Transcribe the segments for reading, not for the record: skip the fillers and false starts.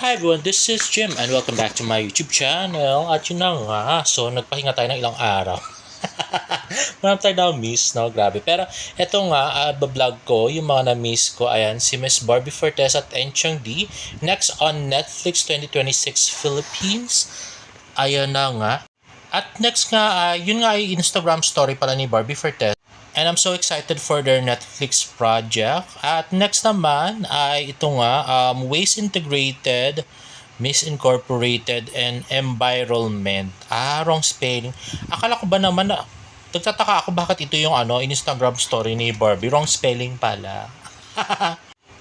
Hi everyone, this is Jim and welcome back to my YouTube channel. At yun na nga, so nagpahinga tayo ng ilang araw. Marami tayo na-miss, no? Grabe. Pero eto nga, bablog ko, yung mga na-miss ko, ayan, si Miss Barbie Fortes at Enchong D. Next on Netflix 2026 Philippines. Ayan na nga. At next nga, yun nga ay Instagram story pala ni Barbie Fortes. And I'm so excited for their Netflix project. At next naman ay ito nga, Waste Integrated, Misincorporated, and Environment. Wrong spelling. Akala ko ba naman na, nagtataka ako bakit ito yung Instagram story ni Barbie. Wrong spelling pala.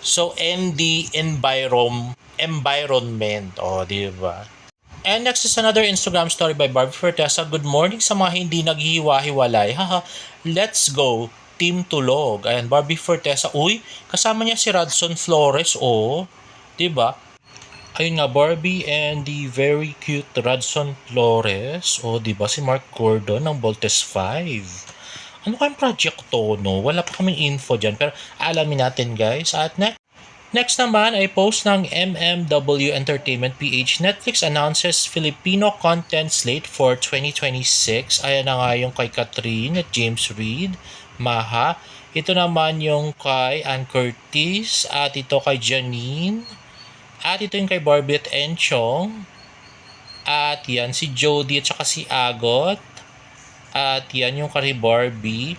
So, environment. O, di ba? And next is another Instagram story by Barbie Fortesa. Good morning sa mga hindi naghihiwa-hiwalay. Haha, let's go. Team Tulog. Ayan, Barbie Fortesa. Uy, kasama niya si Radson Flores. Oh, diba? Ayun nga, Barbie and the very cute Radson Flores. Oh, diba? Si Mark Gordon ng Voltes 5. Ano kayang project to, no? Wala pa kaming info dyan. Pero alamin natin, guys. At next naman ay post ng MMW Entertainment PH. Netflix announces Filipino content slate for 2026. Ayan na nga yung kay Catherine at James Reid, Maha. Ito naman yung kay Ann Curtis at ito kay Janine. At ito yung kay Barbie at Enchong. At yan si Jody at saka si Agot. At yan yung kay Barbie.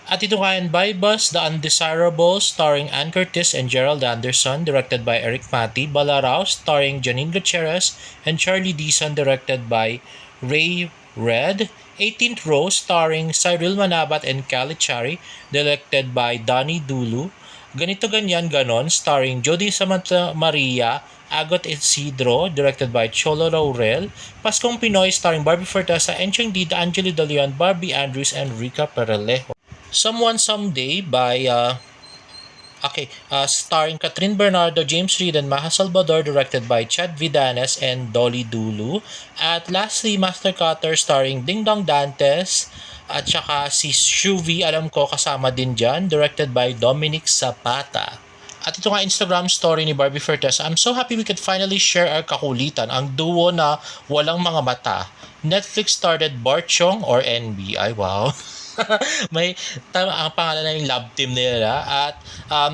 At ito kayan by Bus, The Undesirable, starring Ann Curtis and Gerald Anderson, directed by Eric Mati. Balaraw, starring Janine Gutierrez and Charlie Dizon, directed by Ray Red. 18th Row, starring Cyril Manabat and Kali Chari, directed by Donnie Dulu. Ganito Ganyan Ganon, starring Jody Samantha Maria, Agot Isidro, directed by Cholo Laurel. Paskong Pinoy, starring Barbie Fortesa, Enchong D, Angelo De Leon, Barbie Andrews, and Rica Perelejo. Someone Someday by starring Catherine Bernardo, James Reid, and Maha Salvador, directed by Chad Vidanes and Dolly Dulu. At lastly, Master Cutter, starring Ding Dong Dantes at saka si Shuvi, alam ko kasama din dyan, directed by Dominic Zapata. At ito nga Instagram story ni Barbie Fortes. I'm so happy we could finally share our kakulitan, ang duo na walang mga mata. Netflix started Barchong or NB. Ay, wow. May ang pangalan na yung love team nila at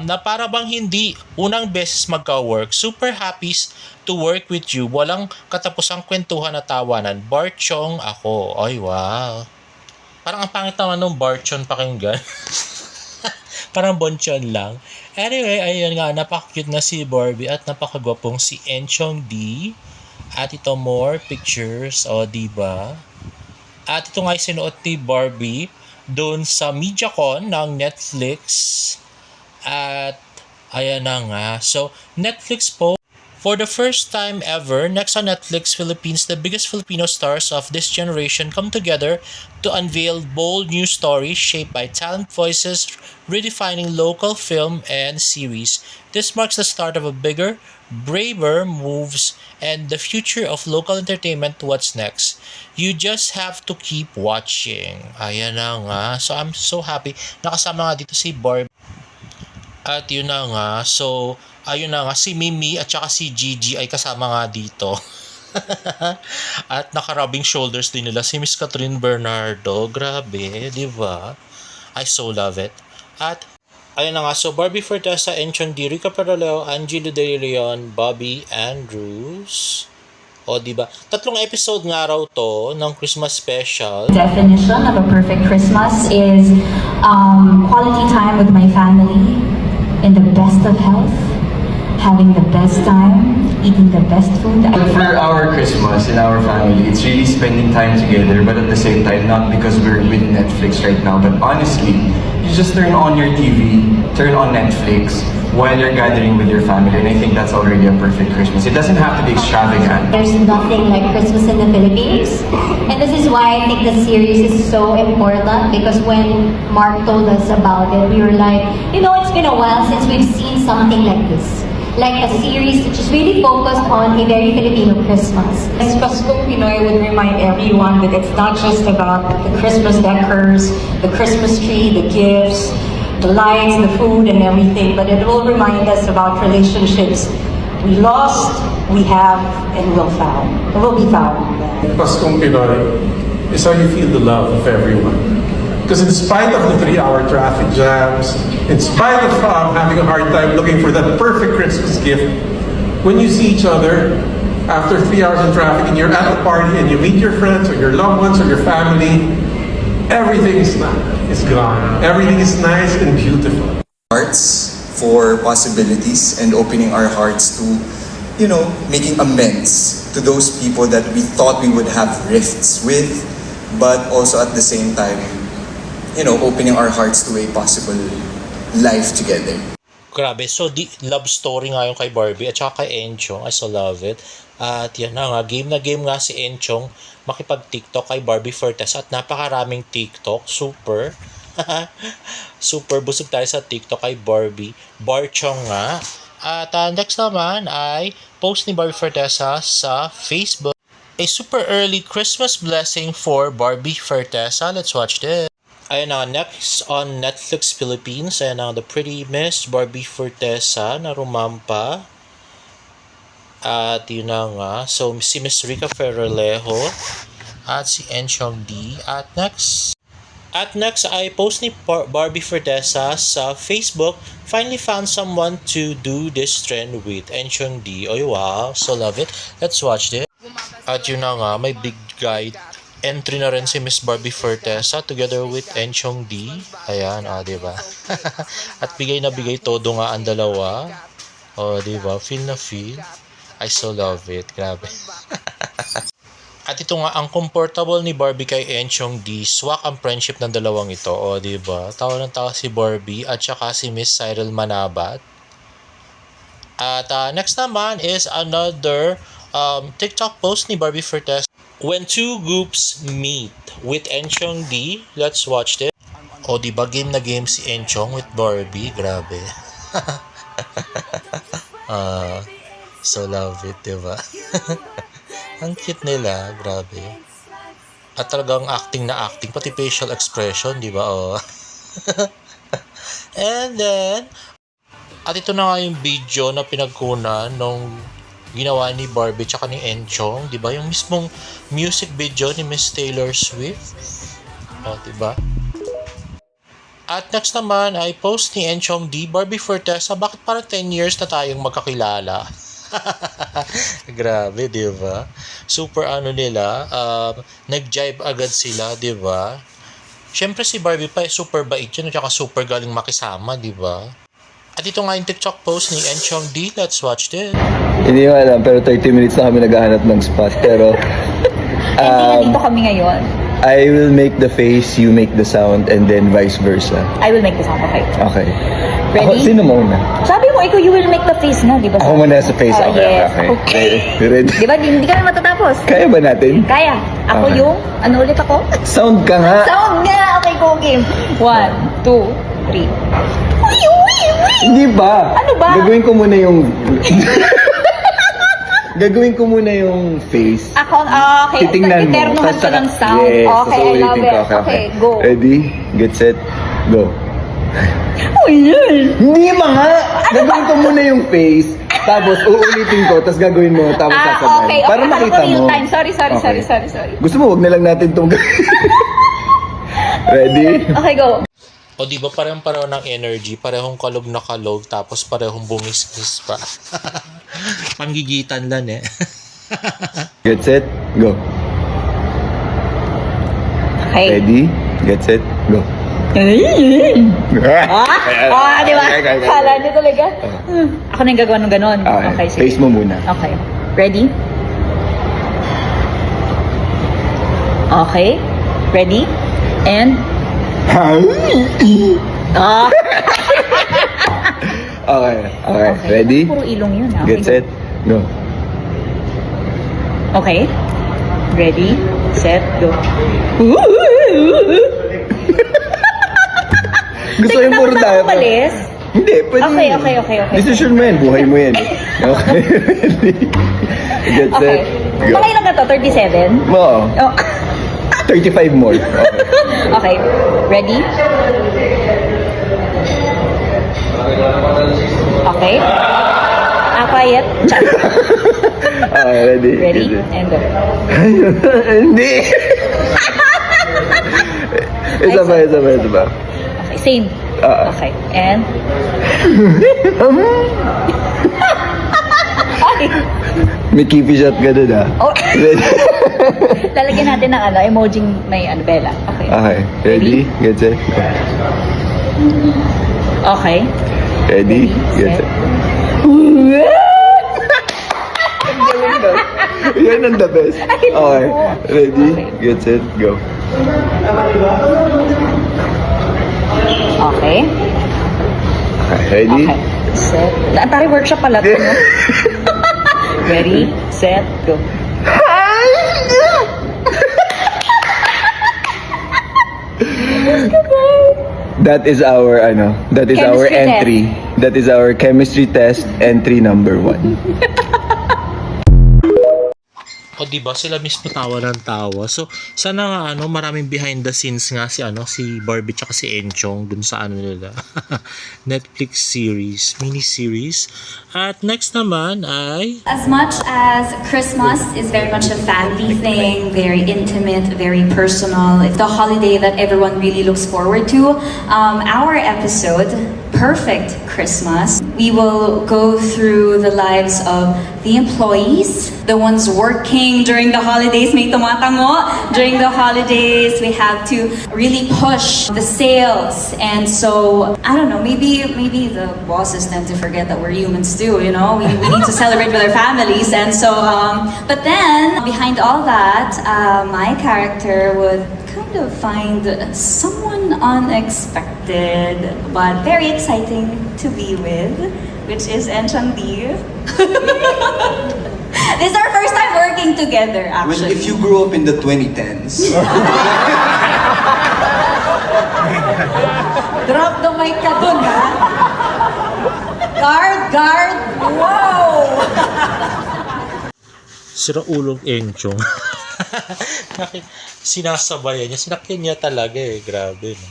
na para bang hindi unang beses magka-work. Super happy to work with you. Walang katapusang kwentuhan na tawanan. Barchong ako. Ay, wow. Parang ang pangit naman nung Barchon pakinggan. Parang Bonchon lang. Anyway, ayun nga, napaka-cute na si Barbie at napakagwapong si Enchong D. At ito more pictures, o diba? At ito nga yung sinuot ni Barbie doon sa MediaCon ng Netflix. At ayan na nga. So, Netflix po, for the first time ever, next on Netflix Philippines, the biggest Filipino stars of this generation come together to unveil bold new stories shaped by talent voices, redefining local film and series. This marks the start of a bigger, braver moves and the future of local entertainment. What's next? You just have to keep watching. Ayan na nga. So, I'm so happy. Nakasama nga dito si Barb. At yun na nga. So, ayun na nga. Si Mimi at saka si Gigi ay kasama nga dito. At naka-rubbing shoulders din nila si Miss Catherine Bernardo. Grabe, di ba? I so love it. At ayun na nga, so Barbie Fortesa, Enchong D, Rica Perelejo, Angelo De Leon, Bobby Andrews. O, diba? 3 episode nga raw to ng Christmas special. Definition of a perfect Christmas is quality time with my family in the best of health, having the best time, eating the best food. For our Christmas in our family, it's really spending time together, but at the same time, not because we're with Netflix right now, but honestly, you just turn on your TV, turn on Netflix while you're gathering with your family, and I think that's already a perfect Christmas. It doesn't have to be extravagant. There's nothing like Christmas in the Philippines, and this is why I think the series is so important, because when Mark told us about it, we were like, it's been a while since we've seen something like this. Like a series which is really focused on a very Filipino Christmas. As Paskong Pinoy would remind everyone that it's not just about the Christmas decors, the Christmas tree, the gifts, the lights, the food, and everything, but it will remind us about relationships We lost, we have, and will be found. Paskong Pinoy is how you feel the love of everyone. Because in spite of the 3-hour traffic jams, in spite of having a hard time looking for that perfect Christmas gift, when you see each other after 3 hours in traffic and you're at the party and you meet your friends or your loved ones or your family, everything is gone. Everything is nice and beautiful. Hearts for possibilities and opening our hearts to, making amends to those people that we thought we would have rifts with, but also at the same time, opening our hearts to a possible life together. Grabe, so love story nga yung kay Barbie at saka kay Enchong. I so love it. At yan na nga, game na game nga si Enchong makipag-TikTok kay Barbie Fortes at napakaraming TikTok. Super. Super busog tayo sa TikTok kay Barbie. Barchong nga. At next naman ay post ni Barbie Fortesa sa Facebook. A super early Christmas blessing for Barbie Fortesa. Let's watch this. Ayan na, next on Netflix Philippines, ayan na, the pretty Miss Barbie Fortesa na rumampa. At yun na nga, so si Miss Rica Ferralejo at si Enchong D. At next ay post ni Barbie Fortesa sa Facebook, finally found someone to do this trend with, Enchong D. Oy, wow, so love it. Let's watch this. At yun na nga, may big guide entry na rin si Miss Barbie Fortesa together with Enchong D. Ayan, diba? At bigay na bigay todo nga ang dalawa. Diba? Feel na feel. I so love it. Grabe. At ito nga, ang comfortable ni Barbie kay Enchong D. Swak ang friendship ng dalawang ito. Diba? Tawa ng tawa si Barbie at saka si Miss Cyril Manabat. At next naman is another TikTok post ni Barbie Fortesa. When two groups meet with Enchong D, let's watch this. Diba game na game si Enchong with Barbie? Grabe. So love it, diba? Ang cute nila, grabe. At talagang acting na acting, pati facial expression, diba? And then, at ito na nga yung video na pinagkunan nung ginawa ni Barbie tsaka ni Enchong, 'di ba? Yung mismong music video ni Miss Taylor Swift. Diba? At next naman ay post ni Enchong D, Barbie Fortesa, bakit parang 10 years na tayong magkakilala? Grabe, 'di ba? Super nila, nag-jive agad sila, 'di ba? Syempre si Barbie pa super bait yun, at saka super galing makisama, 'di ba? At ito nga yung TikTok post ni Enchong D. Let's watch this. Hindi ko alam, pero 30 minutes na kami naghahanap ng spot. Pero, Dito kami ngayon. I will make the face, you make the sound, and then vice versa. I will make this one, okay? Okay. Ready? Sino muna? Sabi mo, ikaw, you will make the face na, di ba? Ako muna sa face. Okay, yes. okay. Ready? Di ba, hindi kami matatapos. Kaya ba natin? Kaya. Ako Okay. yung, ano ulit ako? Sound ka nga. Sound nga! Okay, go game. 1, 2, 3. Hindi ba? Ano ba? Gagawin ko muna yung... Gagawin ko muna yung face. Ako, okay. Titingnan mo. Iternuhan ko ng sound. Yes, Okay, I love ulitin it. ko. Okay, go. Ready? Get set. Go. Hindi ba nga? Gagawin ko muna yung face. Tapos uulitin ko. Tapos gagawin mo. Tapos sasabihin. Okay. Para Akala ko makita real mo. time. Sorry. Okay. Gusto mo, wag na lang natin itong Ready? Okay, go. Di ba parehong-pareho ng energy, parehong kalog na kalog, tapos parehong bumiskis pa. Panggigitan lang Get set. Go. Okay. Ready? Get set. Go. Di ba? Kala niyo talaga. Ako na yung gagawa ng ganon. Okay, sige. Face mo muna. Okay. Ready? Okay. Ready? And... Okay. Ready? Puro ilong yun. Okay, Get set. Go. Okay. Ready, set, go. Gusto yung puro tayo. Umalis? Hindi, pwede. Okay. Decision mo yan. Buhay mo yan. Okay. Ready? Get set. Okay. Go. Mga ilan na to? 37? Oo. Oh. 35 more. Okay. Okay. Ready? Okay. quiet. Chat. Okay, ready? Ready? Ready. And go. Hindi! Isa pa. Okay, same. Okay, and... Ay! May kipi shot ka dun Oh. Ready? Lalagyan natin ng emojing may bella. Okay. Okay, ready? Get set. Okay. Ready? Get set. set. Yan ang the best. Okay, ready? Get set, go. Okay. Okay, ready? Okay. Set. Pare workshop pala to, no? Ready, set, go. That is our our Chemistry entry. That is our chemistry test entry number 1. O diba sila mismo tawa ng tawa. So sana nga maraming behind the scenes nga si Barbie tsaka si Enchong dun sa nila Netflix series, mini series. At next naman ay As much as Christmas is very much a family thing, very intimate, very personal, it's the holiday that everyone really looks forward to. Our episode, Perfect Christmas, we will go through the lives of the employees, the ones working during the holidays, may tumatango. During the holidays, we have to really push the sales. And so, I don't know, maybe the bosses tend to forget that we're humans too, we need to celebrate with our families. And so, but then, behind all that, my character would kind of find someone unexpected, but very exciting to be with, which is Enchang Di. This is our first time working together, Well, actually. if you grew up in the 2010s, Drop the mic ka dun, ha? Guard! Wow! sira ulong Enchong. Sinasabayan niya, sinakyan niya talaga grabe no.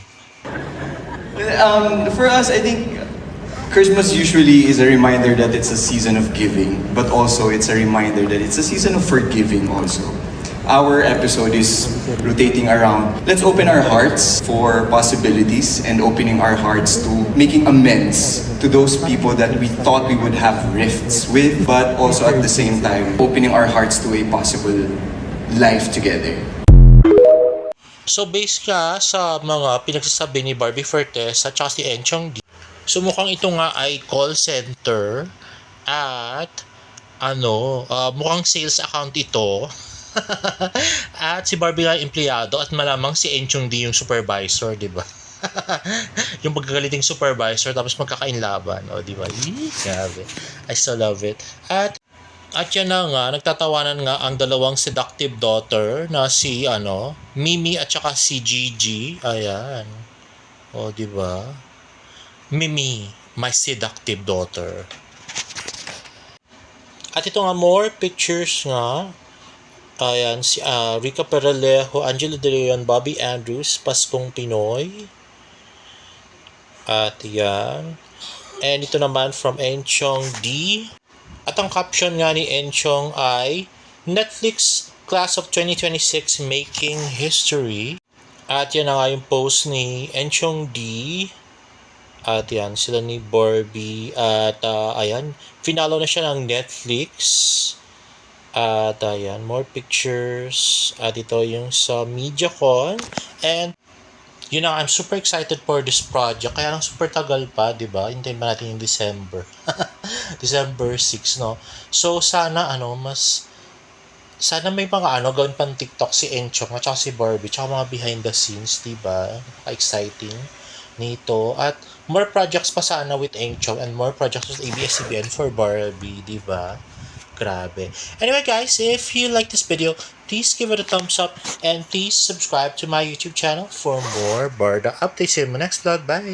for us, I think Christmas usually is a reminder that it's a season of giving, but also it's a reminder that it's a season of forgiving also. Our episode is rotating around, let's open our hearts for possibilities and opening our hearts to making amends to those people that we thought we would have rifts with, but also at the same time, opening our hearts to a possible life together. So based ka sa mga pinagsasabi ni Barbie Fortes at saka si Enchong D, so mukhang ito nga ay call center at mukhang sales account ito. At si Barbie nga empleyado at malamang si Enchong D yung supervisor, di ba? Yung magagaliting supervisor tapos magkakainlaban, di ba? Grabe. I so love it. At yan na nga, nagtatawanan nga ang dalawang seductive daughter na si Mimi at saka si Gigi. Ayan. Di ba? Mimi, my seductive daughter. At ito nga, more pictures nga. Ayan, si Rica Peralejo, Angela De Leon, Bobby Andrews, Paskong Pinoy. At yan. And ito naman from Enchong D. At ang caption nga ni Enchong ay Netflix Class of 2026 Making History. At yan na nga yung post ni Enchong D. At yan, sila ni Barbie. At ayan, finalo na siya ng Netflix. At ayan, more pictures. At ito yung sa MediaCon. And yun na, I'm super excited for this project. Kaya lang super tagal pa, di ba? Hintayin pa natin yung December. December 6, no? So, sana, sana may mga gawin pang TikTok si Enchong at saka si Barbie, tsaka mga behind the scenes, di ba? Exciting nito. At more projects pa sana with Enchong and more projects with ABS-CBN for Barbie, di ba? Grabe. Anyway guys, if you like this video, please give it a thumbs up and please subscribe to my YouTube channel for more Barda updates. See you in my next vlog. Bye!